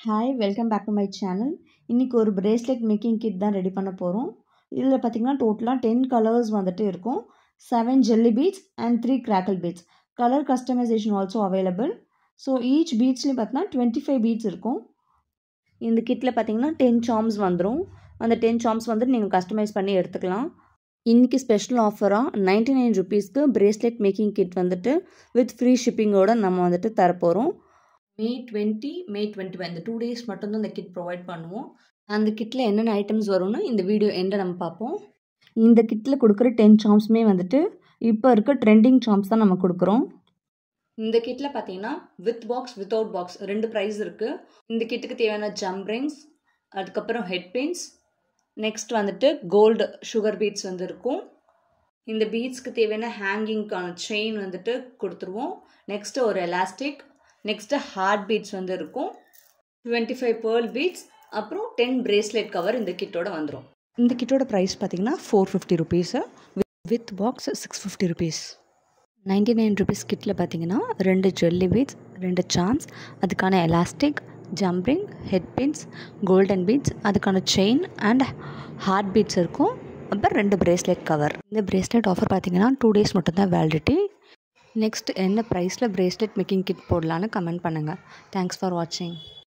Hi welcome back to my channel. இன்றைக்கி ஒரு bracelet making kit தான் ரெடி பண்ண போகிறோம். இதில் பார்த்திங்கன்னா டோட்டலாக 10 கலர்ஸ் வந்துட்டு இருக்கும். 7 jelly beads and 3 crackle beads. Colour customisation also available. So each பீட்ஸ்லேயும் பார்த்தீங்கன்னா 25 பீட்ஸ் இருக்கும். இந்த கிட்டில் பார்த்திங்கன்னா 10 சார்ம்ஸ் வந்துடும். அந்த 10 சார்ம்ஸ் வந்துட்டு நீங்கள் கஸ்டமைஸ் பண்ணி எடுத்துக்கலாம். இன்றைக்கி ஸ்பெஷல் ஆஃபராக 99 ருபீஸ்க்கு பிரேஸ்லெட் மேக்கிங் கிட் வந்துட்டு வித் ஃப்ரீ ஷிப்பிங்கோடு நம்ம வந்துட்டு தரப்போகிறோம். May 20, May 21 இந்த 2 days மட்டும்தான் இந்த கிட் ப்ரொவைட் பண்ணுவோம். அந்த கிட்டில் என்னென்ன ஐட்டம்ஸ் வரும்னு இந்த வீடியோ எண்டை நம்ம பார்ப்போம். இந்த கிட்டில் கொடுக்குற 10 சார்ம்ஸுமே வந்துட்டு இப்போ இருக்க ட்ரெண்டிங் சார்ம்ஸ் தான் நம்ம கொடுக்குறோம். இந்த கிட்டில் பார்த்தீங்கன்னா with box without box 2 price இருக்குது. இந்த கிட்டுக்கு தேவையான ஜம்ப் ரிங்ஸ், அதுக்கப்புறம் ஹெட் பின்ஸ், நெக்ஸ்ட் வந்துட்டு கோல்டு சுகர் பீட்ஸ் வந்து இருக்கும். இந்த பீட்ஸ்க்கு தேவையான ஹேங்கிங்க்கான செயின் வந்துட்டு கொடுத்துருவோம். நெக்ஸ்ட்டு ஒரு எலாஸ்டிக், நெக்ஸ்ட்டு ஹார்ட் பீட்ஸ் வந்து இருக்கும். 25 பேர்ல் பீட்ஸ், அப்புறம் 10 பிரேஸ்லெட் கவர் இந்த கிட்டோட வந்துடும். இந்த கிட்டோட ப்ரைஸ் பார்த்தீங்கன்னா 450 rupees, with box 650 rupees. 99 rupees கிட்டில் பார்த்தீங்கன்னா 2 ஜெல்லி பீட்ஸ், 2 சார்ம்ஸ், அதுக்கான elastic, jumping, head pins, golden beads, அதுக்கான செயின் அண்ட் ஹார்ட் பீட்ஸ் இருக்கும். அப்புறம் 2 பிரேஸ்லெட் கவர். இந்த பிரேஸ்லெட் ஆஃபர் பார்த்தீங்கன்னா 2 டேஸ் மட்டும்தான் வேலிடிட்டி. நெக்ஸ்ட் என்ன ப்ரைஸில் பிரேஸ்லெட் மேக்கிங் கிட் போடலான்னு கமெண்ட் பண்ணுங்கள். தேங்க்ஸ் ஃபார் வாட்சிங்.